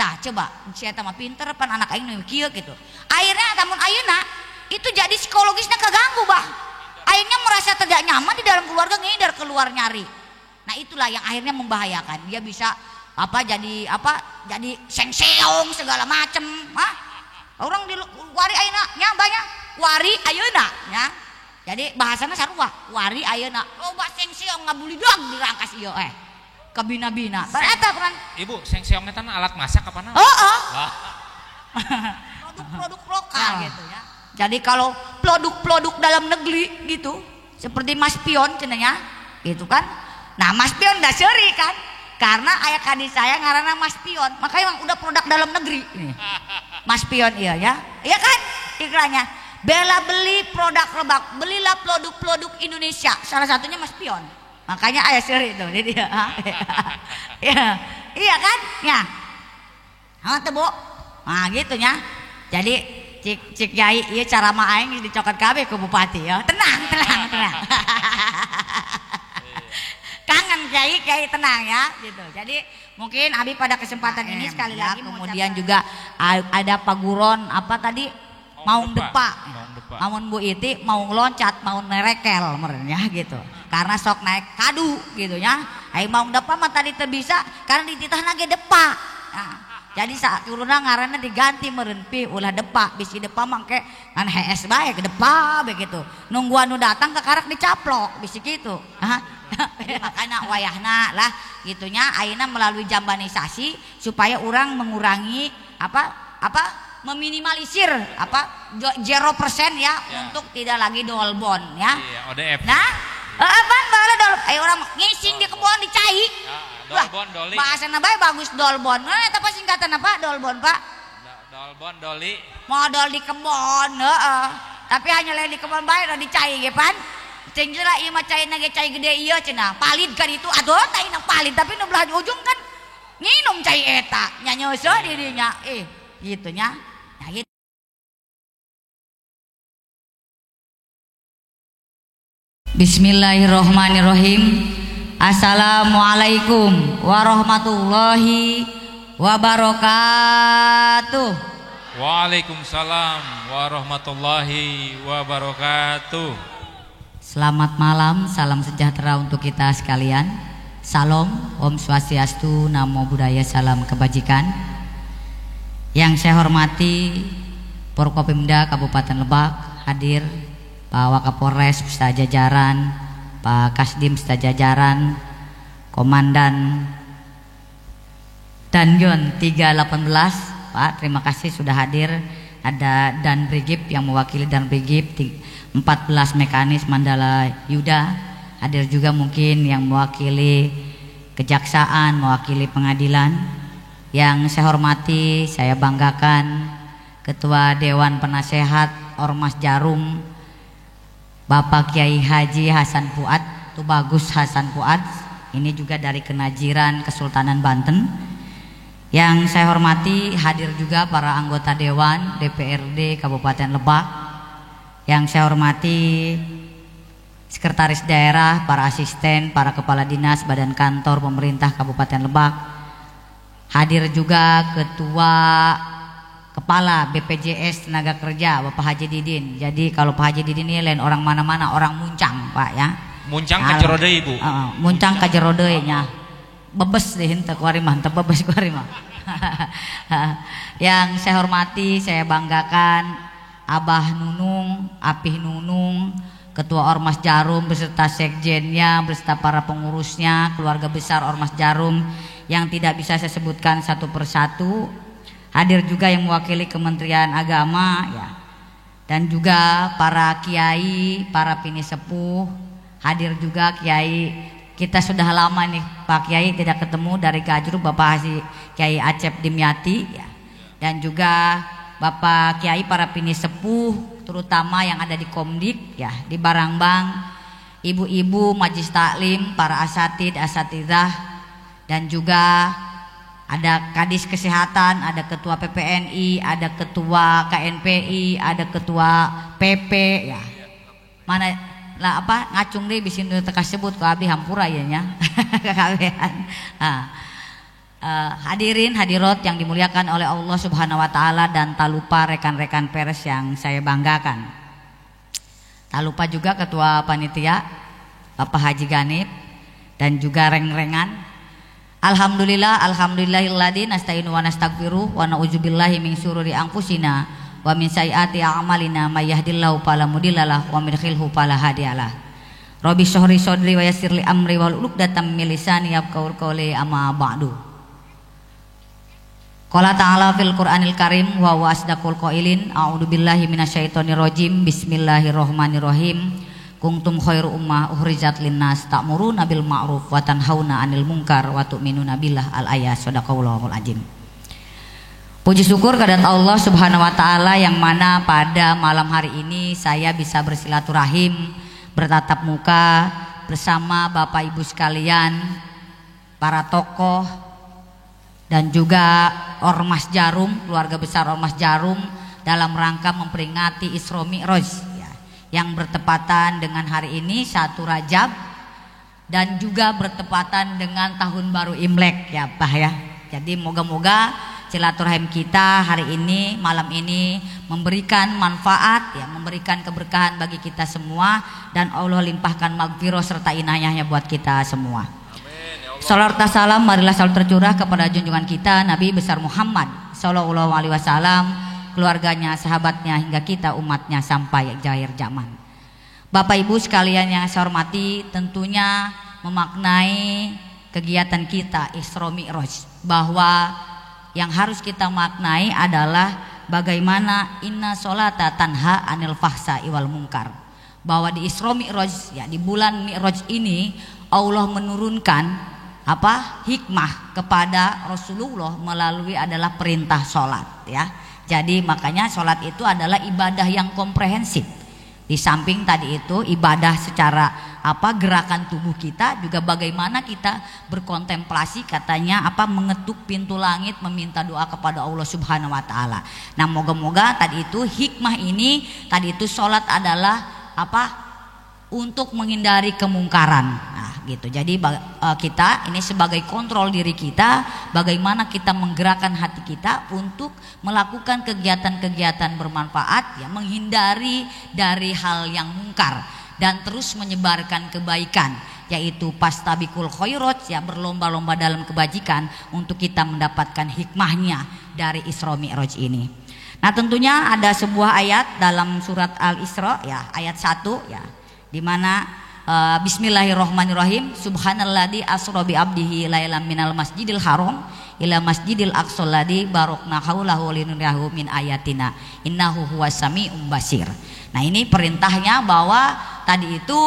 Tah coba si eta mah pinter pan anak aing nu kieu gitu. Akhirnya tamun ayeuna itu jadi psikologisnya keganggu bah. Akhirnya merasa tidak nyaman di dalam keluarga, ngindar keluar nyari. Nah itulah yang akhirnya membahayakan. Dia bisa jadi sengseong segala macem. Orang di wari ayeuna nya banyak wari ayeuna nya. Jadi bahasana sarua wari ayeuna loba sengseong ngabulidog dirangkas ieu kabina-bina. Bereta peran. Ibu, sengseong eta alat masak apa naon? Produk-produk lokal gitu ya. Jadi kalau produk-produk dalam negeri gitu, seperti Mas Pion cenanya, gitu kan. Nah, Mas Pion dah seuri kan. Karena ayah kadis saya ngaranna Mas Pion, makanya emang udah produk dalam negeri. Mas Pion iya ya. Iya kan? Iklannya. Bela beli produk Lebak, belilah produk-produk Indonesia. Salah satunya Mas Pion. Makanya ayah seri itu, jadi iya kan, ya, tuh bu, nah gitunya, jadi cik Yai, iya cara main dicokot kabeh ke bupati ya, tenang, kangen Kiai tenang ya, gitu. Jadi mungkin Abi pada kesempatan ini sekali lagi, kemudian juga ada paguron apa tadi, Maung Depa. Mamun Bu Iti mau loncat mau nerekel merenya gitu karena sok naik kadu gitu ya aing mau depa mah tadi teu bisa karena dititahna ge depa nah, jadi sakuruna ngaranna diganti meureun pi ulah depa bisi depa mah ke kan hees bae ke depa begitu nunggu anu datang ke karak dicaplok bisi kitu makanya wayahna lah gitunya ayeuna melalui jambanisasi supaya orang mengurangi meminimalisir 0% ya untuk tidak lagi dolbon ya. Iya, ODF. Nah, apaan bala dol? Ayo orang ngising di kebun dicai. Dolbon doli. Bahasana bae bagus dolbon. Nah, eta apa singkatan apa dolbon, Pak? Dolbon doli. Modal di kebun, heeh. Tapi hanya lain di kebun bae da dicai ge pan. Cing jeula ieu mah caina ge cai gede ieu cenah. Palid kan itu aduh taina palid tapi nu belah ujung kan nginum cai eta. Nya nyeuseut di dinya. Gitu nya. Nah, gitu. Bismillahirrohmanirrohim. Assalamualaikum warahmatullahi wabarakatuh. Waalaikumsalam warahmatullahi wabarakatuh. Selamat malam, salam sejahtera untuk kita sekalian. Salam, Om Swastiastu, Namo Buddhaya, salam kebajikan. Yang saya hormati Forkopimda Kabupaten Lebak, hadir Pak Wakapolres beserta jajaran, Pak Kasdim beserta jajaran, Komandan Danjon 318, Pak terima kasih sudah hadir. Ada Dan Brigip yang mewakili Dan Brigip 14 Mekanis Mandala Yuda, hadir juga mungkin yang mewakili Kejaksaan, mewakili pengadilan. Yang saya hormati, saya banggakan Ketua Dewan Penasehat Ormas Jarum Bapak Kiai Haji Hasan Fuad, Tubagus Hasan Fuad, ini juga dari Kenajiran Kesultanan Banten. Yang saya hormati, hadir juga para anggota Dewan DPRD Kabupaten Lebak. Yang saya hormati Sekretaris Daerah, para asisten, para kepala dinas, badan kantor pemerintah Kabupaten Lebak. Hadir juga Ketua Kepala BPJS Tenaga Kerja Bapak Haji Didin. Jadi kalau Pak Haji Didin ini lain orang mana-mana, orang Muncang Pak ya. Muncang ka jero deui Bu. Muncang ka jero deui nya. Bebes deh henteu kuari mah, henteu bebes kuari mah. Yang saya hormati, saya banggakan Abah Nunung, Apih Nunung, Ketua Ormas Jarum beserta sekjennya, beserta para pengurusnya, keluarga besar Ormas Jarum yang tidak bisa saya sebutkan satu persatu. Hadir juga yang mewakili Kementerian Agama ya. Dan juga para kiai, para pini sepuh. Hadir juga kiai. Kita sudah lama nih Pak Kiai tidak ketemu dari Gajru, Bapak Haji Kiai Acep Dimyati ya. Dan juga Bapak Kiai para pini sepuh terutama yang ada di Komdik ya, di Barangbang, ibu-ibu majlis taklim, para asatid, asatidah. Dan juga ada Kadis Kesehatan, ada Ketua PPNI, ada Ketua KNPI, ada Ketua PP ya. Mana lah apa ngacung deh bisin teka sebut ke abi hampura ya nya. Kekabehan. Hadirin hadirat yang dimuliakan oleh Allah Subhanahu wa taala, dan tak lupa rekan-rekan pers yang saya banggakan. Tak lupa juga ketua panitia Bapak Haji Ganip dan juga reng-rengan. Alhamdulillahilladzi nasta'inu wa nastaghfiruh wa na'udzubillahi min syururi anfusina wa min sayyiati a'malina may yahdihillahu fala mudhillalah wa may yudhlilhu fala hadiyalah. Rabbi shrah sadri wa yassir li amri wahlul 'uqdatam min lisani yafqahu qawli amma ba'du. Qala ta'ala fil Qur'anil Karim wa huwa asdaqul qailin a'udzubillahi minasyaitonir rajim bismillahirrahmanirrahim kuntum khairu ummah ukhrijat linnas ta'muruna bil ma'ruf wa tanhauna 'anil munkar wa tu'minuna billah al-ayat sadaqallahul azim. Puji syukur kehadirat Allah Subhanahu wa taala yang mana pada malam hari ini saya bisa bersilaturahim, bertatap muka bersama Bapak Ibu sekalian, para tokoh dan juga Ormas Jarum, keluarga besar Ormas Jarum, dalam rangka memperingati Isra Mi'raj ya, yang bertepatan dengan hari ini 1 Rajab dan juga bertepatan dengan tahun baru Imlek ya Pak ya. Jadi moga-moga silaturahim kita hari ini, malam ini memberikan manfaat ya, memberikan keberkahan bagi kita semua, dan Allah limpahkan maghfirah serta inayahnya buat kita semua. Salawat salam marilah selalu tercurah kepada junjungan kita Nabi besar Muhammad sallallahu alaihi wasallam, keluarganya, sahabatnya, hingga kita umatnya sampai akhir zaman. Bapak Ibu sekalian yang saya hormati, tentunya memaknai kegiatan kita Isra Mi'raj, bahwa yang harus kita maknai adalah bagaimana inna sholata tanha anil fahsai wal munkar, bahwa di Isra Mi'raj ya, di bulan Mi'raj ini Allah menurunkan hikmah kepada Rasulullah melalui adalah perintah sholat ya. Jadi makanya sholat itu adalah ibadah yang komprehensif. Di samping tadi itu ibadah secara gerakan tubuh kita, juga bagaimana kita berkontemplasi, katanya mengetuk pintu langit meminta doa kepada Allah Subhanahu wa taala. Nah, moga-moga tadi itu hikmah ini tadi itu sholat adalah untuk menghindari kemungkaran. Nah, gitu. Jadi kita ini sebagai kontrol diri kita, bagaimana kita menggerakkan hati kita untuk melakukan kegiatan-kegiatan bermanfaat ya, menghindari dari hal yang mungkar dan terus menyebarkan kebaikan, yaitu pastabikul khairat ya, berlomba-lomba dalam kebajikan untuk kita mendapatkan hikmahnya dari Isra Mi'raj ini. Nah, tentunya ada sebuah ayat dalam surat Al-Isra ya, ayat 1 ya, di mana bismillahirrahmanirrahim, subhanalladzi asra bi abdihi lailan minal masjidil haram ila masjidil aqsal ladzi barakna haulahu linuriyahu min ayatina innahu huwas sami'um basir. Nah, ini perintahnya bahwa tadi itu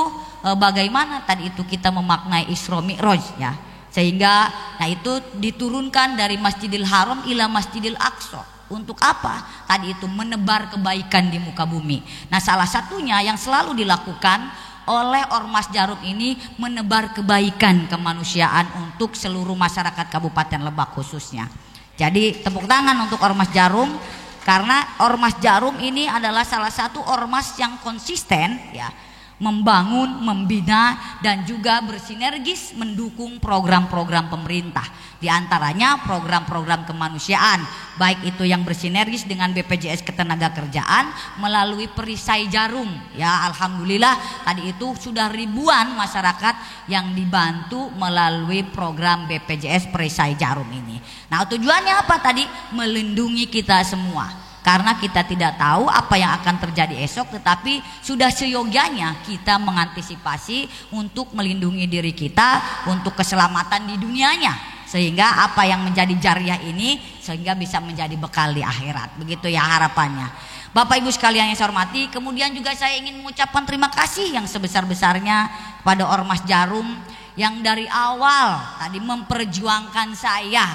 bagaimana tadi itu kita memaknai Isra Mi'raj ya, sehingga nah itu diturunkan dari Masjidil Haram ila Masjidil Aqsa. Untuk apa? Tadi itu menebar kebaikan di muka bumi. Nah, salah satunya yang selalu dilakukan oleh Ormas Jarum ini menebar kebaikan kemanusiaan untuk seluruh masyarakat Kabupaten Lebak khususnya. Jadi tepuk tangan untuk Ormas Jarum, karena Ormas Jarum ini adalah salah satu ormas yang konsisten ya, membangun, membina, dan juga bersinergis mendukung program-program pemerintah, di antaranya program-program kemanusiaan, baik itu yang bersinergis dengan BPJS Ketenagakerjaan melalui Perisai Jarum ya. Alhamdulillah tadi itu sudah ribuan masyarakat yang dibantu melalui program BPJS Perisai Jarum ini. Nah, tujuannya apa tadi? Melindungi kita semua, karena kita tidak tahu apa yang akan terjadi esok, tetapi sudah seyogyanya kita mengantisipasi untuk melindungi diri kita untuk keselamatan di dunianya, sehingga apa yang menjadi jariah ini sehingga bisa menjadi bekal di akhirat. Begitu ya harapannya. Bapak Ibu sekalian yang saya hormati, kemudian juga saya ingin mengucapkan terima kasih yang sebesar-besarnya kepada Ormas Jarum yang dari awal tadi memperjuangkan saya,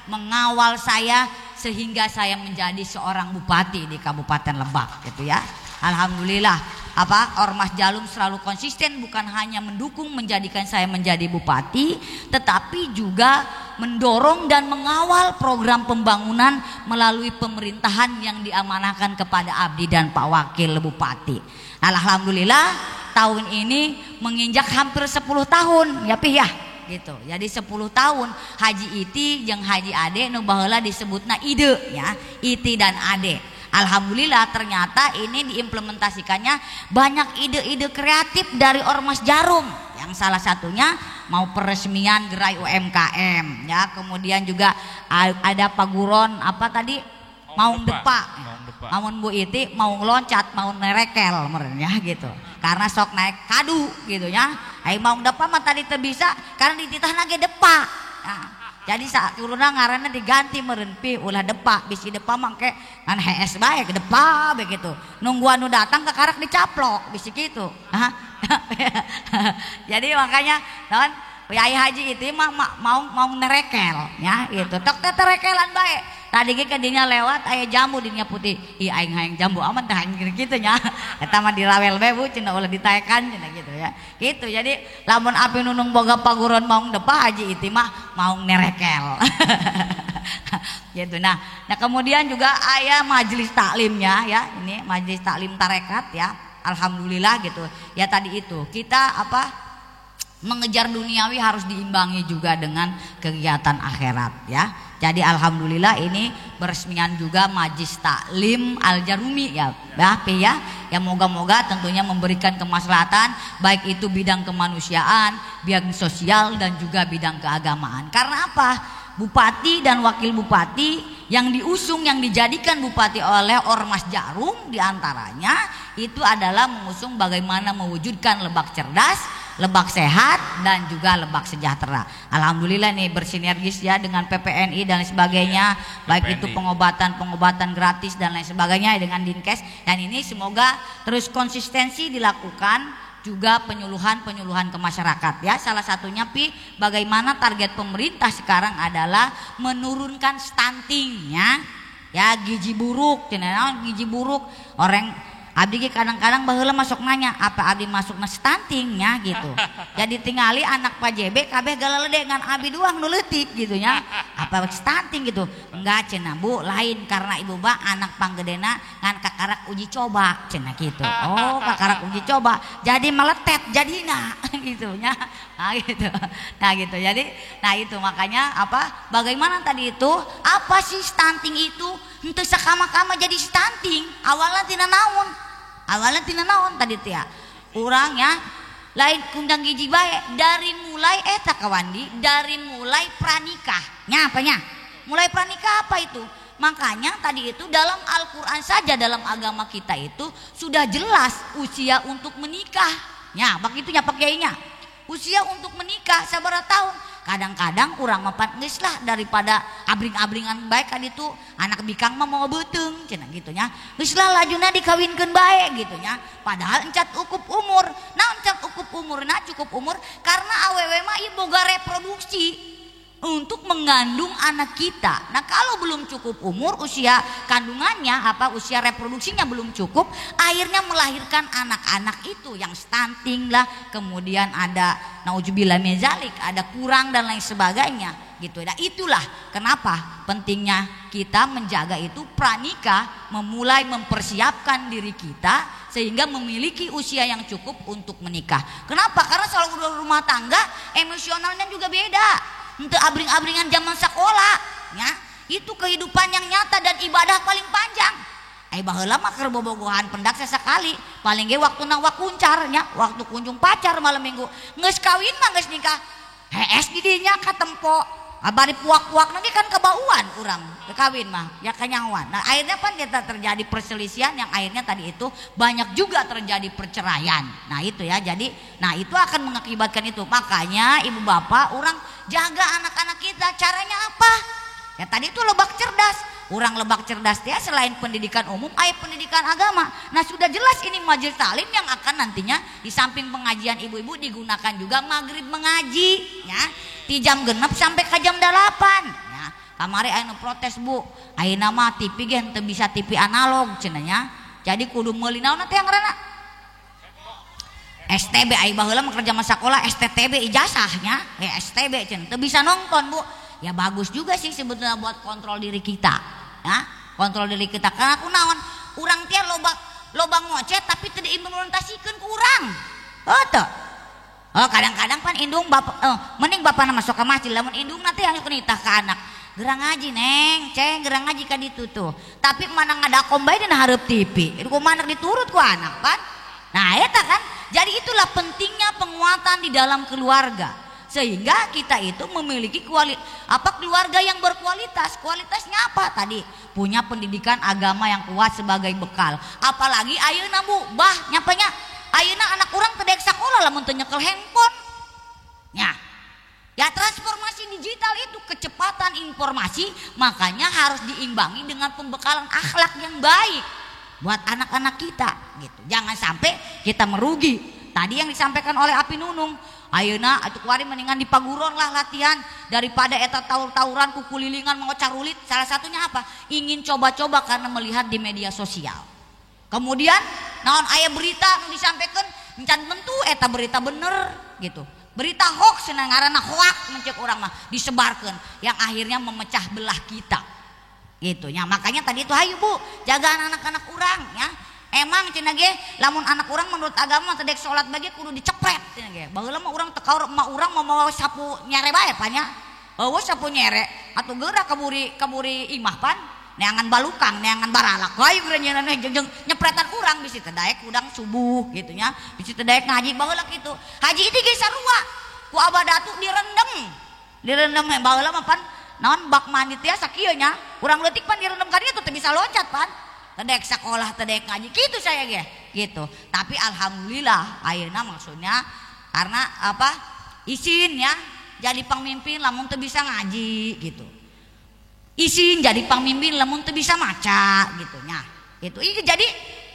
mengawal saya sehingga saya menjadi seorang bupati di Kabupaten Lebak gitu ya. Alhamdulillah Ormas Jarum selalu konsisten, bukan hanya mendukung menjadikan saya menjadi bupati, tetapi juga mendorong dan mengawal program pembangunan melalui pemerintahan yang diamanahkan kepada Abdi dan Pak Wakil Bupati. Alhamdulillah tahun ini menginjak hampir 10 tahun ya Pi ya. gitu. Jadi 10 tahun Haji Iti jeung Haji Ade nu baheula disebutna ide ya, Iti dan Ade. Alhamdulillah ternyata ini diimplementasikannya banyak ide-ide kreatif dari Ormas Jarum, yang salah satunya mau peresmian gerai UMKM ya, kemudian juga ada paguron apa tadi mau depak, mau Bu Iti mau ngeloncat mau nerekel meren ya gitu, karena sok naik kadu gitu ya. Mau depak mah tadi teu bisa karena di titahna ge depak. Nah, jadi saat turunna ngaranna diganti meureun pi ulah depak, bisi depak mah ke kan HS bae ke depak begitu. Nungguan nu datang ke karak dicaplok bisi kitu. Jadi makanya naon Yai Haji itu mah mau nerekel ya gitu. Tok teh terekelan bae. Tadi ge kadinya lewat aya jambu dinya putih. Ih aing hayang jambu aman tah kitu nya. Eta mah dirawel bae Bu cenah ulah ditaekan cenah gitu ya. Gitu. Jadi lamun api nunung boga paguron maung depah Haji itu mah mau nerekel. Gitu. Nah kemudian juga aya majelis taklimnya ya. Ini majelis taklim tarekat ya. Alhamdulillah gitu. Ya tadi itu kita mengejar duniawi harus diimbangi juga dengan kegiatan akhirat ya. Jadi alhamdulillah ini peresmian juga Majelis Taklim Al Jarumi ya, yang moga-moga tentunya memberikan kemaslahatan baik itu bidang kemanusiaan, bidang sosial dan juga bidang keagamaan. Karena apa? Bupati dan wakil bupati yang diusung yang dijadikan bupati oleh Ormas Jarum diantaranya itu adalah mengusung bagaimana mewujudkan Lebak cerdas, Lebak sehat dan juga Lebak sejahtera. Alhamdulillah nih bersinergis ya dengan PPNI dan lain sebagainya, baik itu pengobatan gratis dan lain sebagainya dengan Dinkes, dan ini semoga terus konsistensi dilakukan juga penyuluhan ke masyarakat ya. Salah satunya bagaimana target pemerintah sekarang adalah menurunkan stuntingnya ya, gizi buruk, gizi buruk orang. Abdi kadang-kadang baheula masuk nanya apa abdi masukna stuntingnya gitu. Jadi tingali anak Pak JB kabeh galalede ngan abdi doang nu leutik gitu nya. Apa stunting gitu. Enggak cenah Bu, lain karena ibu ba anak panggedena ngan kakarak uji coba cenah gitu. Oh, kakarak uji coba jadi meletet jadina gitu nya. Nah gitu. Nah gitu. Jadi itu makanya bagaimana tadi itu apa sih stunting itu? Henteu sakama-kama jadi stunting. Awalnya tina naon tadi teh urang ya lain kundang gizi bae dari mulai kawandi dari mulai pranikah nya apanya mulai pranikah apa itu. Makanya tadi itu dalam Al-Quran saja dalam agama kita itu sudah jelas usia untuk menikah nya begitunya pakainya usia untuk menikah sabaraha tahun. Kadang-kadang urang mapan geus lah daripada abring-abringan bae ka ditu anak bikang mah mau beuteung cenah gitu nya. Geus lah lajuna dikawinkeun bae gitu nya. Padahal encat ukup umur. Nah encat ukup umurna cukup umur karena awewe mah ieu boga reproduksi untuk mengandung anak kita. Nah kalau belum cukup umur usia kandungannya usia reproduksinya belum cukup, akhirnya melahirkan anak-anak itu yang stunting lah, kemudian ada nauzubillah min zalik, ada kurang dan lain sebagainya gitu. Nah itulah kenapa pentingnya kita menjaga itu pranikah, memulai mempersiapkan diri kita sehingga memiliki usia yang cukup untuk menikah. Kenapa? Karena selalu rumah tangga emosionalnya juga beda. Untuk abring-abringan zaman sekolah ya, itu kehidupan yang nyata dan ibadah paling panjang. Baheula mah keur bobogohan pendak sesekali paling ge waktuna wakuncar nya, waktu kunjung pacar malam minggu. Geus kawin mah geus nikah hees di dinya katempo bari puak-puak nanti kan kebauan urang kawin mah ya kanyawan. Nah akhirnya kita terjadi perselisihan yang akhirnya tadi itu banyak juga terjadi perceraian. Nah itu ya, jadi itu akan mengakibatkan itu. Makanya ibu bapak urang jaga anak-anak kita. Caranya apa? Ya tadi itu lebak cerdas. Urang lebak cerdas dia selain pendidikan umum aya pendidikan agama. Nah sudah jelas ini majelis taklim yang akan nantinya di samping pengajian ibu-ibu digunakan juga maghrib mengaji ya, di jam 6 sampai ke jam 8 ya. Kamari aya protes Bu, ayeuna mah TV ge henteu bisa TV analog cenah nya. Jadi kudu meuli naon teh ngaranna STB. Ai baheula mah kerja masa sekolah STTB ijazahnya STB cenah teu bisa nonton Bu. Ya bagus juga sih sebetulnya buat kontrol diri kita ya, kontrol diri kita. Karena aku naon urang teh loba ngoceh tapi teu diimplementasikeun ku urang. Teu Oh kadang-kadang pan indung bapak mending bapak nama sok ke masjid lamun indung nanti yang nitah ke anak gerang ngaji neng ceng gerang ngaji ka ditu tuh tapi mana ngadakom bae dina hareup TV itu kumaha diturut ku anak pan nah eta kan jadi itulah pentingnya penguatan di dalam keluarga sehingga kita itu memiliki keluarga yang berkualitas. Kualitasnya apa tadi? Punya pendidikan agama yang kuat sebagai bekal. Apalagi ayeuna Bu, bah nyapanya ayeuna anak orang teu daek sakola lamun teu nyekel handphone. Ya transformasi digital itu kecepatan informasi makanya harus diimbangi dengan pembekalan akhlak yang baik buat anak-anak kita gitu. Jangan sampai kita merugi. Tadi yang disampaikan oleh Api Nunung ayeuna atuh kuari mendingan di paguron lah latihan daripada eta taur-tauran kukulilingan mau carulit. Salah satunya apa? Ingin coba-coba karena melihat di media sosial. Kemudian naon aya berita nu disampaikan encan tentu eta berita bener gitu. Berita hoax cenah ngaranna hoax mencek urang mah disebarkeun yang akhirnya memecah belah kita. Gitu nya. Makanya tadi itu hayu Bu, jaga anak-anak urang ya. Emang cenah ge lamun anak urang menurut agama teh dek salat bage kudu dicepret cenah ge. Baheula mah urang teu kaur emak urang mau sapu nyere bae panya. Eueuh sapu nyere atuh geura kaburi imah pan neangan balukang neangan baralak. Hayu geura jeung nyepretan urang bisi teh daek udang subuh gitu nya. Bisi teh daek ngaji baheula kitu. Haji itu ge sarua ku abah datu direndem. Direndem baheula mah pan naon bak mandi teh sakieu nya. Urang leutik pan direndem ka dieu teh bisa loncat pan. Tedek sekolah tedek ngaji gitu saya ge gitu tapi alhamdulillah ayeuna maksudnya karena apa izin ya jadi pamimpin lamun teu bisa ngaji gitu izin jadi pamimpin lamun teu bisa maca gitu nya gitu jadi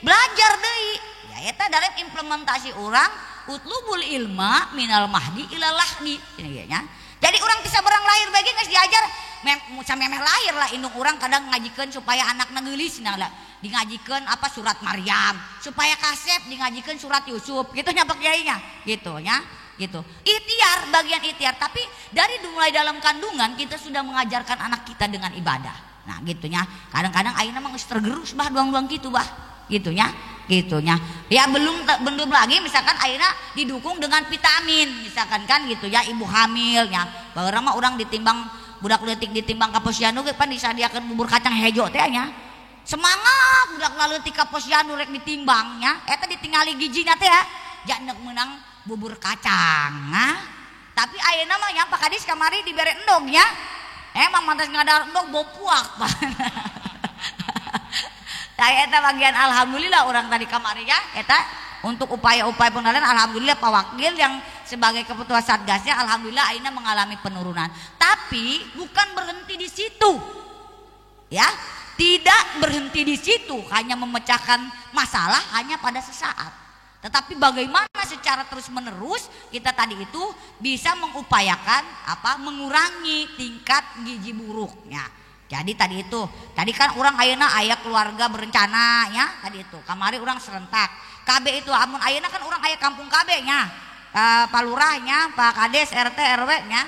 belajar deui ya eta dalam implementasi urang utlubul ilma minal mahdi ilal lahdi ini nya jadi orang bisa berang lahir bagi geus diajar memeh lahir lah indung orang kadang ngajikeun supaya anakna geulis nah di ngajikan apa surat Maryam supaya kasep di ngajikan surat Yusuf gitu nya Pak Kiainya gitu nya gitu ikhtiar bagian ikhtiar tapi dari mulai dalam kandungan kita sudah mengajarkan anak kita dengan ibadah nah gitu nya kadang-kadang ayeuna mah geus tergerus bah duang-duang gitu bah gitu nya ya belum lagi misalkan ayeuna didukung dengan vitamin misalkan kan gitu ya ibu hamil nya baheula mah urang ditimbang budak leutik ditimbang ka posyandu ge pan disadiakeun bubur kacang hejo teh nya semangat budak leutik ka posyandu rek ditimbangnya eta ditingali gijina teh ya jangan menang bubur kacang nah tapi ayeuna mah nya Pak Kadis kamari dibere endog nya emang mantas ngadar endog bau puak Pak saya eta bagian alhamdulillah orang tadi kamari ya eta untuk upaya-upaya pengendalian alhamdulillah Pak Wakil yang sebagai ketua satgasnya alhamdulillah ayeuna mengalami penurunan tapi bukan berhenti di situ ya tidak berhenti di situ hanya memecahkan masalah hanya pada sesaat tetapi bagaimana secara terus menerus kita tadi itu bisa mengupayakan apa mengurangi tingkat gizi buruknya jadi tadi kan orang ayeuna aya keluarga berencana ya tadi itu kamari orang serentak KB itu amun ayeuna kan orang aya kampung KB nya Pak Lurahnya Pak Kades RT RW nya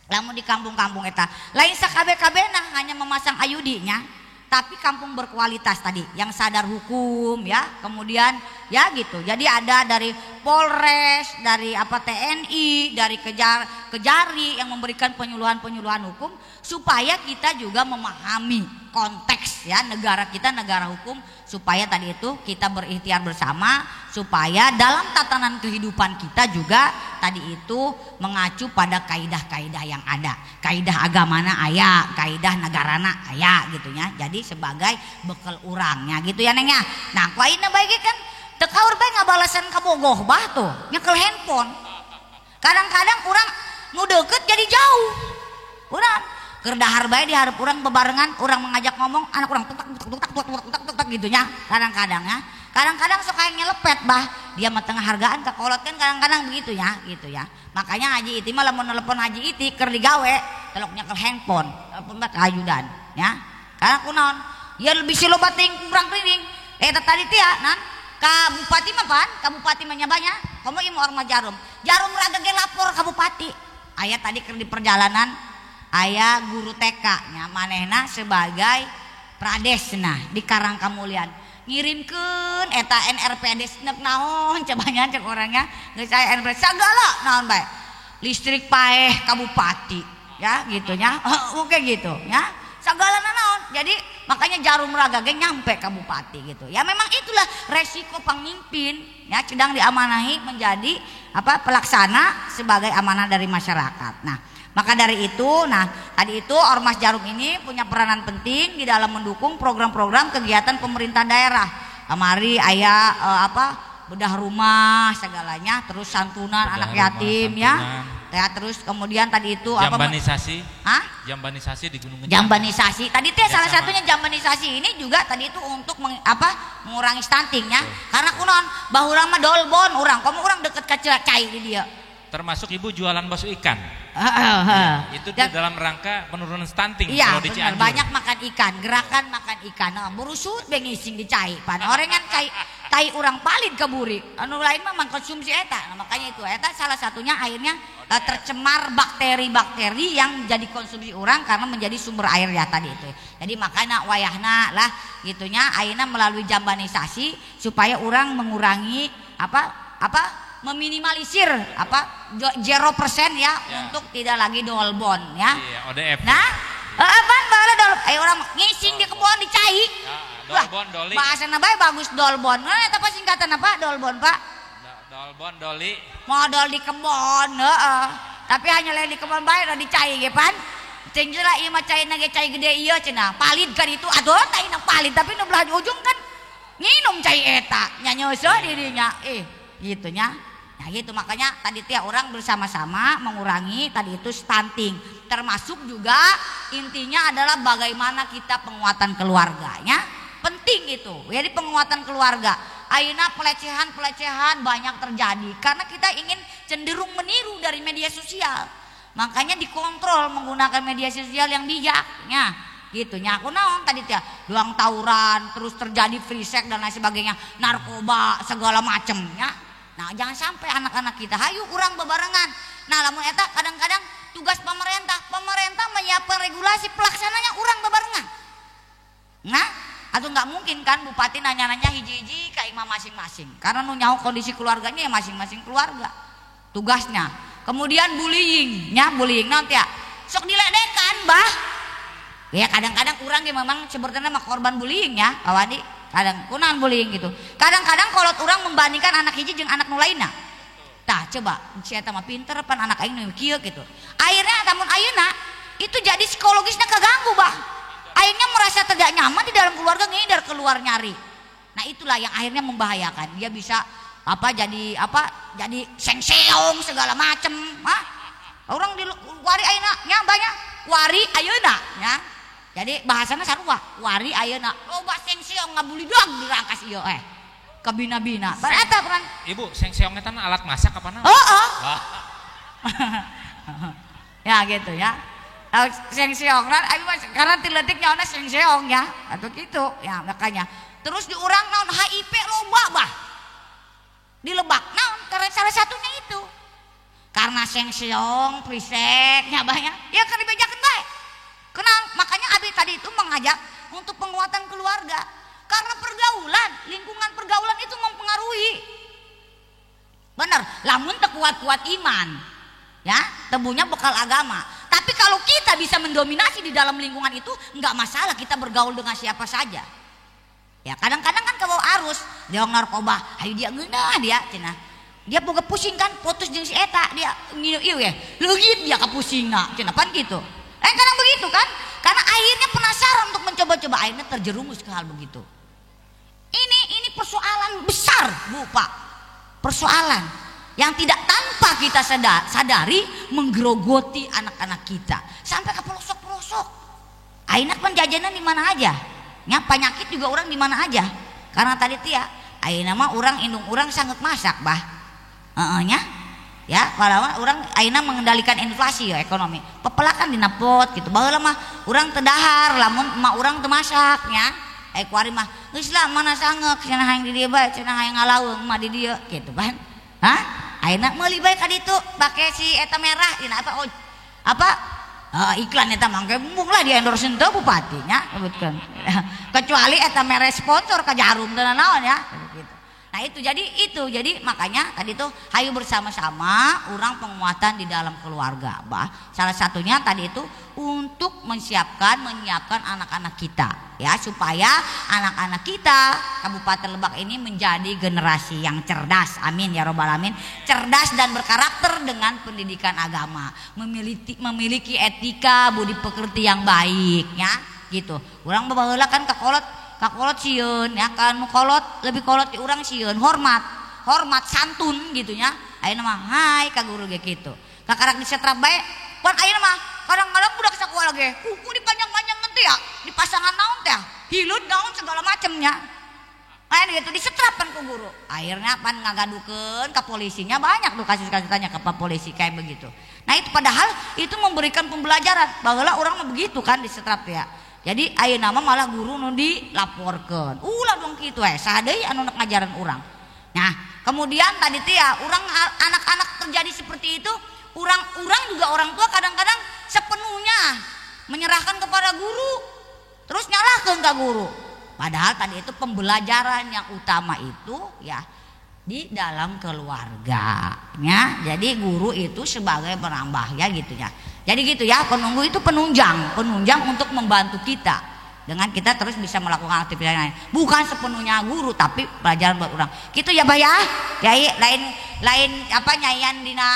lamun di kampung-kampung eta lain sakab-KB nah hanya memasang ayudinya tapi kampung berkualitas tadi yang sadar hukum ya kemudian ya gitu jadi ada dari Polres dari apa TNI dari Kejari yang memberikan penyuluhan hukum supaya kita juga memahami konteks ya negara kita negara hukum supaya tadi itu kita berikhtiar bersama supaya dalam tatanan kehidupan kita juga tadi itu mengacu pada kaidah-kaidah yang ada kaidah agamana aya kaidah negarana aya gitu ya jadi sebagai bekal urangnya gitu ya neng ya nah ku ayeuna bae kan teu kaur bae ngabalasan ka bogoh bah tuh nyekel handphone kadang-kadang urang nu deukeut jadi jauh urang keur dahar bae di hareup urang bebarengan urang mengajak ngomong anak urang tuk gitu nya kadang-kadang ya kadang-kadang sok aya nyelepet bah dia mah tengah hargaan ka kolot kan kadang-kadang begitu ya makanya Haji Iti mah lamun nelpon Haji Iti keur digawe telok nyekel handphone telepon mah kaayudan ya karena kunaon ya lebih siloba ting kurang kering eta tadi teh nan ka bupati mah pan ka bupati mah nyabanya komo ieu mah orma jarum raga ge lapor ka bupati aya tadi keur di perjalanan aya guru TK nya manehna sebagai pradesna di Karangkamulian ngirimkeun eta NRPD snek naon cobanya cek orangnya geus aya NRPD sagala naon bae listrik paeh kabupati ya gitunya oke gitu ya segala naon jadi makanya Jarum Raga ge nyampe kabupati gitu ya memang itulah resiko pemimpin ya sedang diamanahi menjadi pelaksana sebagai amanah dari masyarakat. Nah maka dari itu tadi itu Ormas Jarum ini punya peranan penting di dalam mendukung program-program kegiatan pemerintah daerah. Kemari aya bedah rumah segalanya terus santunan bedah anak yatim santunan. Ya terus kemudian tadi itu jambanisasi jambanisasi di Gunung Kencang. Jambanisasi tadi teh salah satunya jambanisasi ini juga tadi itu untuk mengurangi stuntingnya karena kunaon baheula mah dolbon urang komo urang deket ka cai di dia termasuk ibu jualan bakso ikan ya, itu dalam rangka penurunan stunting iya, kalau di Cianjur banyak makan ikan gerakan makan ikan burusut bengising di cai pan orengan tai urang palid kaburi anu lain mah mengkonsumsi eta makanya itu eta salah satunya airnya tercemar bakteri-bakteri yang jadi konsumsi orang karena menjadi sumber air ya tadi itu jadi makanya wayahna lah gitunya airnya melalui jambanisasi supaya orang mengurangi meminimalisir 0% ya untuk tidak lagi dolbon ya ODF nah bala dol orang ngising di kebun dicai dolbon doli bahasana bae bagus dolbon eta apa singkatan apa dolbon Pak dolbon doli modal di kebun tapi hanya lain di kebun bae da dicai ge pan cing jeula ieu mah caina ge cai gede ieu cenah palid kan itu aduh taina palid tapi nu belah di ujung kan nginum cai eta nya nyeuseut dirinya gitu nya nah gitu makanya tadi teh orang bersama-sama mengurangi tadi itu stunting termasuk juga intinya adalah bagaimana kita penguatan keluarganya penting itu jadi penguatan keluarga ayeuna pelecehan banyak terjadi karena kita ingin cenderung meniru dari media sosial makanya dikontrol menggunakan media sosial yang bijaknya gitu nya kunaon tadi teh doang tawuran terus terjadi free sex dan lain sebagainya narkoba segala macemnya. Nah jangan sampai anak-anak kita hayu urang bebarengan. Nah lamun eta kadang-kadang tugas pemerintah menyiapkan regulasi pelaksananya urang bebarengan. Nah atau nggak mungkin kan bupati nanya-nanya hiji-hiji ka imam masing-masing karena nu nyaho kondisi keluarganya ya masing-masing keluarga tugasnya. Kemudian bullying nanti ya sok diledekan bah ya kadang-kadang urang ge memang sebetulnya mah korban bullying ya awadi kadang kunaon bullying gitu kadang-kadang kolot orang membandingkan anak hiji jeung anak nu lainna tah coba si eta mah pinter pan anak aing nu kieu gitu akhirnya namun ayeuna itu jadi psikologisnya keganggu bah akhirnya merasa tidak nyaman di dalam keluarga ngindar keluar nyari nah itulah yang akhirnya membahayakan dia bisa jadi sengseong segala macem orang di wari ayeuna nya banyak wari ayeuna nya jadi bahasana sarua wari ayeuna loba sengseong ngabulidog di rangkas ieu kabina-bina eta peran ibu sengseong eta alat masak apa naon ya gitu ya sengseong karena tiletik nyaona sengseong ya atau gitu ya makanya terus diurang naon HIP loba bah di Lebak naon karena salah satunya itu karena sengseong prisek nya banyak ya kan dibejakeun bae kenal makanya Abi tadi itu mengajak untuk penguatan keluarga karena lingkungan pergaulan itu mempengaruhi bener lamun teu kuat-kuat iman ya tebunya bekal agama tapi kalau kita bisa mendominasi di dalam lingkungan itu nggak masalah kita bergaul dengan siapa saja ya kadang-kadang kan kebawa arus dia narkoba ayo dia geunah dia cenah dia boga pusing kan putus jeung si eta dia ngieu ya leugit dia kapusingna cenah pan gitu kadang begitu kan karena akhirnya penasaran untuk mencoba-coba akhirnya terjerumus ke hal begitu ini persoalan besar Bu Pak persoalan yang tidak tanpa kita sadari menggerogoti anak-anak kita sampai ke pelosok-pelosok akhirnya penjajanan di mana aja nya penyakit juga orang di mana aja karena tadi ya akhirnya mah orang indung orang sangat masak bah nya ya kalau orang aina mengendalikan inflasi ya ekonomi pepelakan dina pot gitu baheula mah urang teu dahar lamun emak urang teu masaknya kuari mah geus lah mana sanggeuk cenah hayang di dieu bae cenah hayang ngalaweung mah di dieu gitu kan aina meuli bae ka ditu pake si eta merah dina iklan eta mangke mumpung lah di endorse teu bupati nya sebutkeun. Kecuali eta mere sponsor ka Jarum teu naon ya gitu. Nah jadi makanya tadi tuh hayu bersama-sama orang penguatan di dalam keluarga salah satunya tadi itu untuk menyiapkan anak-anak kita ya supaya anak-anak kita Kabupaten Lebak ini menjadi generasi yang cerdas, amin ya robbal alamin, cerdas dan berkarakter dengan pendidikan agama, memiliki etika budi pekerti yang baik ya gitu. Orang baheula kan kakolot sieun ya kan kolot lebih kolot di urang sieun hormat santun gitunya ayeuna mah hai ka guru ge kitu kakarak disetrap bae pan ayeuna mah kadang-kadang budak sakola ge kuku dipanjang-panjang teh ya dipasangan naon teh hilut naon segala macemnya lain gitu disetrapan ku guru akhirnya pan ngagadukeun ka polisinya banyak tuh kasus-kasus tanya ke pak polisi kayak begitu. Nah itu padahal itu memberikan pembelajaran baheula urang mah begitu kan disetrap ya. Jadi ayeuna mah malah guru nu dilaporkeun. Ulah dong kitu sadeui anu ngajaran urang. Nah, kemudian tadi teh ya urang anak-anak terjadi seperti itu, urang juga orang tua kadang-kadang sepenuhnya menyerahkan kepada guru. Terus nyalahkeun ka guru. Padahal tadi itu pembelajaran yang utama itu ya di dalam keluarga ya. Jadi guru itu sebagai penambah ya gitu ya. Jadi gitu ya, penunggu itu penunjang untuk membantu kita dengan kita terus bisa melakukan aktivitas lain. Bukan sepenuhnya guru tapi pelajaran buat orang. Gitu ya Bah ya. Yai lain apa nyayan dina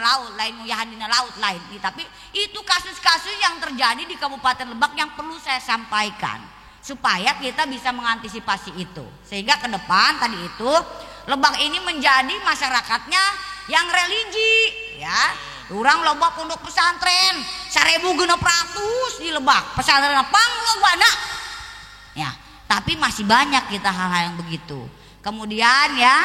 laut, lain nguyahan dina laut lain. Tapi itu kasus-kasus yang terjadi di Kabupaten Lebak yang perlu saya sampaikan supaya kita bisa mengantisipasi itu. Sehingga ke depan tadi itu Lebak ini menjadi masyarakatnya yang religi ya. Urang loba pondok pesantren 1.600 di Lebak pesantren panglobana ya, tapi masih banyak kita hal-hal yang begitu. Kemudian ya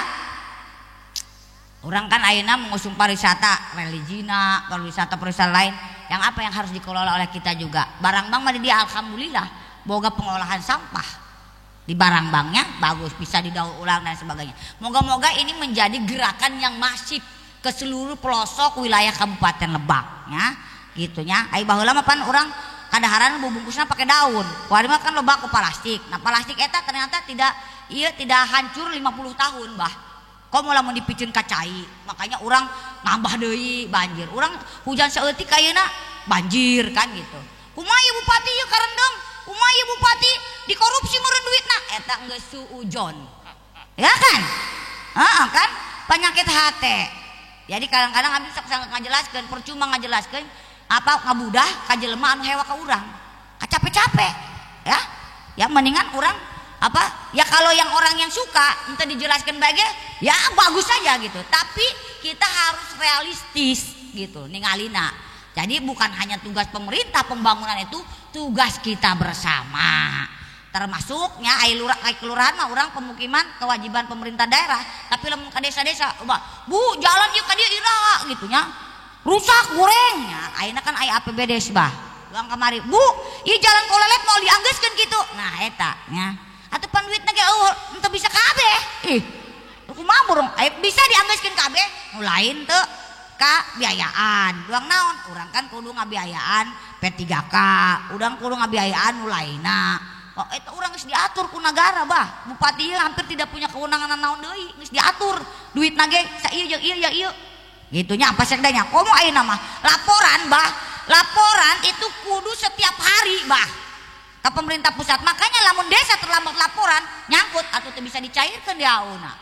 orang kan ayeuna mengusung pariwisata religina, pariwisata lain yang apa yang harus dikelola oleh kita juga. Barangbang mah dia alhamdulillah boga pengolahan sampah di Barangbangnya bagus bisa didaur ulang dan sebagainya. Moga-moga ini menjadi gerakan yang masif ke seluruh pelosok wilayah Kabupaten Lebak ya gitunya. Ai baheula mah pan urang kadaharan bubungkusna pakai daun. Kuari mah kan loba ku plastik. Nah plastik eta ternyata tidak hancur 50 tahun bah. Komo lamun dipikeun ka cai. Makanya urang ngambah deui banjir. Urang hujan saeutik ayeuna banjir kan gitu. Kumaha ieu bupati ieu karendeng? Kumaha ieu bupati dikorupsi meureun duitna? Eta geus suujon. Ya kan? Heeh kan? Penyakit hate. Jadi kadang-kadang abdi sok ngajelaskeun percuma ngajelaskeun apa ngabudah ka jelema anu hewa ka urang. Capek-capek ya. Ya mendingan urang apa ya kalau yang orang yang suka ente dijelaskan baik ya bagus saja gitu. Tapi kita harus realistis gitu ningalina. Jadi bukan hanya tugas pemerintah pembangunan itu tugas kita bersama. Termasuknya kelurahan mah orang pemukiman kewajiban pemerintah daerah tapi lamun ke desa-desa Bu jalan yuk ka dieu iraha gitunya rusak gorengnya ayeuna kan aya APBD bah ulang kamari Bu ieu jalan kolelet mau dianggeuskeun kitu nah eta nya atuh pan duitna ge henteu bisa kabeh kumaha burung bisa dianggeuskeun kabeh nu lain teu ka biayaan duang naon urang kan kudu ngabiayaan P3K urang kudu ngabiayaan nu lainna. Oh, itu orang geus diatur ku negara bah. Bupati hampir tidak punya kewenangan naon deui, geus diatur. Duit nage sa ieu jeung ieu ya ieu. Gitunya apa sekdanya. Komo ayeuna mah laporan bah. Laporan itu kudu setiap hari bah. Ke pemerintah pusat. Makanya lamun desa terlambat laporan nyangkut atau teu bisa dicairkeun di auna.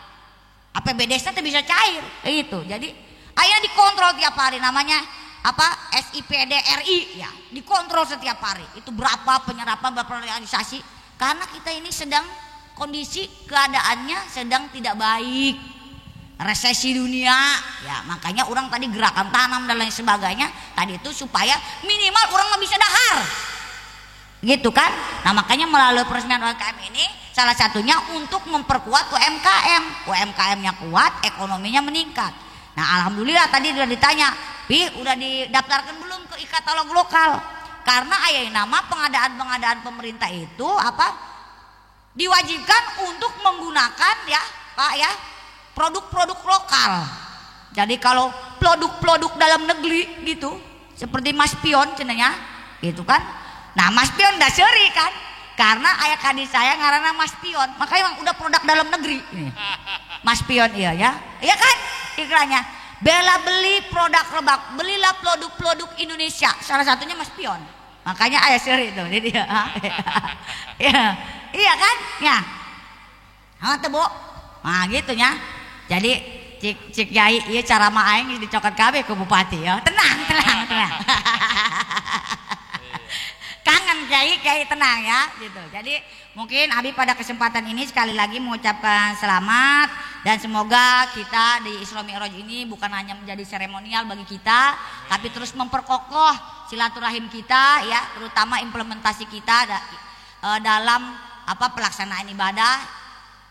APBD desa teu bisa cair. Gitu. Jadi ayeuna dikontrol tiap hari namanya apa SIPD RI ya dikontrol setiap hari itu berapa penyerapan berapa realisasi karena kita ini sedang kondisi keadaannya sedang tidak baik resesi dunia ya makanya orang tadi gerakan tanam dan lain sebagainya tadi itu supaya minimal orang nggak bisa dahar gitu kan. Nah makanya melalui peresmian UMKM ini salah satunya untuk memperkuat UMKM-nya kuat ekonominya meningkat. Nah alhamdulillah tadi sudah ditanya udah didaftarkan belum ke e-katalog lokal karena ayeuna nama pengadaan pemerintah itu apa diwajibkan untuk menggunakan ya Pak ya produk-produk lokal. Jadi kalau produk-produk dalam negeri gitu seperti Mas Pion cenanya gitu kan. Nah Mas Pion dah seri kan karena ayah kadis saya ngaranna Mas Pion, makanya emang udah produk dalam negeri ini. Mas Pion iya ya, iya kan iklannya. Bela beli produk Lebak, belilah produk-produk Indonesia, salah satunya Mas Pion. Makanya ayah seri itu, jadi ya, iya kan, ya, Bu. Nah gitunya. Jadi cik Yai, iya cara maaing dicokot kabeh ke bupati ya. Tenang. Kangen Kiai tenang ya gitu. Jadi mungkin Abi pada kesempatan ini sekali lagi mengucapkan selamat dan semoga kita di Isra Mi'raj ini bukan hanya menjadi seremonial bagi kita, tapi terus memperkokoh silaturahim kita ya, terutama implementasi kita dalam pelaksanaan ibadah.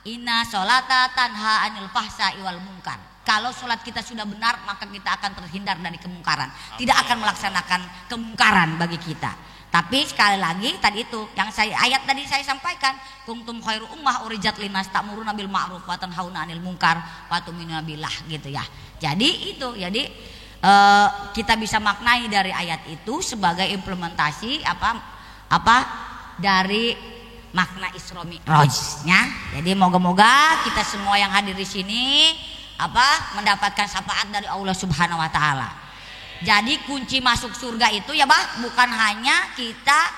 Inna sholata tanha anil fahsya'i wal munkar. Kalau sholat kita sudah benar maka kita akan terhindar dari kemungkaran, tidak akan melaksanakan kemungkaran bagi kita. Tapi sekali lagi tadi itu yang ayat tadi saya sampaikan, kuntum khairu ummah urijat linas ta'muruna bil ma'ruf wa tanhauna 'anil munkar wa tu'minuna billah gitu ya. Jadi kita bisa maknai dari ayat itu sebagai implementasi dari makna Isra Mi'rajnya. Jadi moga-moga kita semua yang hadir di sini mendapatkan syafaat dari Allah Subhanahu wa taala. Jadi kunci masuk surga itu ya bukan hanya kita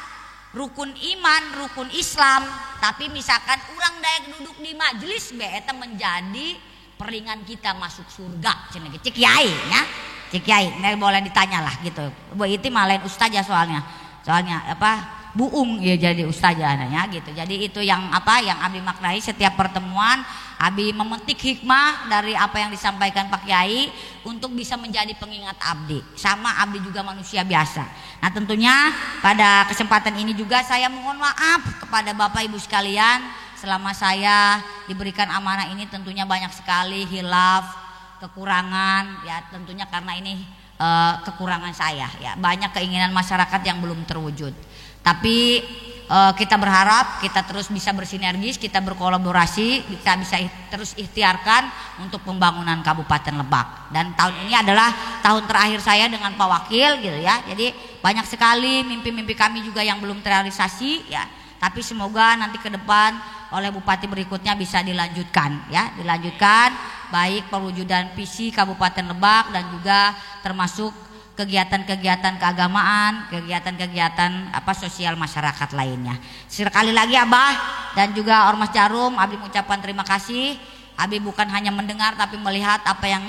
rukun iman, rukun Islam, tapi misalkan orang dayak duduk di majelis eta menjadi peringan kita masuk surga. Cik Yai ya. Cik Yai, boleh ditanya lah gitu. Bu itu mah lain ustazah soalnya buung ya jadi ustazah anaknya gitu. Jadi itu yang Abi maknai setiap pertemuan. Abi memetik hikmah dari apa yang disampaikan Pak Kiai untuk bisa menjadi pengingat abdi. Sama abdi juga manusia biasa. Nah tentunya pada kesempatan ini juga saya mohon maaf kepada Bapak Ibu sekalian. Selama saya diberikan amanah ini tentunya banyak sekali hilaf, kekurangan ya, tentunya karena ini kekurangan saya ya. Banyak keinginan masyarakat yang belum terwujud. Tapi kita berharap kita terus bisa bersinergis, kita berkolaborasi, kita bisa terus ikhtiarkan untuk pembangunan Kabupaten Lebak. Dan tahun ini adalah tahun terakhir saya dengan Pak Wakil gitu ya. Jadi banyak sekali mimpi-mimpi kami juga yang belum terrealisasi ya. Tapi semoga nanti ke depan oleh bupati berikutnya bisa dilanjutkan ya, dilanjutkan baik perwujudan visi Kabupaten Lebak dan juga termasuk kegiatan-kegiatan keagamaan, kegiatan-kegiatan sosial masyarakat lainnya. Sekali lagi Abah dan juga Ormas Jarum, Abi mengucapkan terima kasih. Abi bukan hanya mendengar tapi melihat apa yang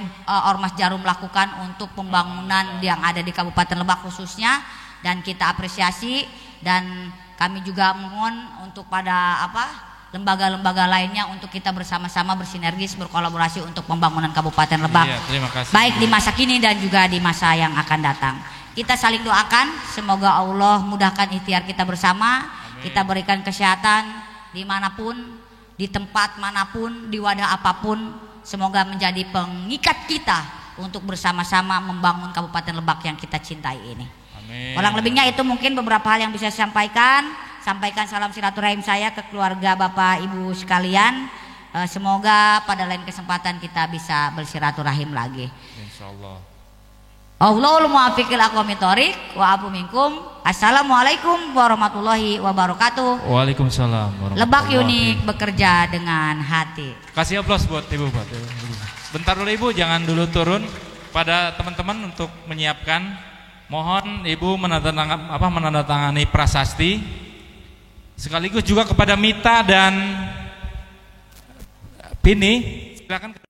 Ormas Jarum lakukan untuk pembangunan yang ada di Kabupaten Lebak khususnya, dan kita apresiasi. Dan kami juga mohon untuk pada lembaga-lembaga lainnya untuk kita bersama-sama bersinergis, berkolaborasi untuk pembangunan Kabupaten Lebak. Iya, terima kasih. Baik di masa kini dan juga di masa yang akan datang. Kita saling doakan semoga Allah mudahkan ikhtiar kita bersama. Amin. Kita berikan kesehatan dimanapun, di tempat manapun, di wadah apapun. Semoga menjadi pengikat kita untuk bersama-sama membangun Kabupaten Lebak yang kita cintai ini. Amin. Kurang lebihnya itu mungkin beberapa hal yang bisa saya sampaikan. Sampaikan salam silaturahim saya ke keluarga Bapak Ibu sekalian. Semoga pada lain kesempatan kita bisa bersilaturahim lagi. Insyaallah. Allahul muwaffiq ila aqwamit thoriq wa afu minkum. Assalamualaikum warahmatullahi wabarakatuh. Waalaikumsalam warahmatullahi. Lebak Unik bekerja dengan hati. Kasih aplaus buat Ibu. Bentar dulu Ibu, jangan dulu turun. Pada teman-teman untuk menyiapkan, mohon Ibu menandatangani prasasti. Sekaligus juga kepada Mita dan Pini, silakan.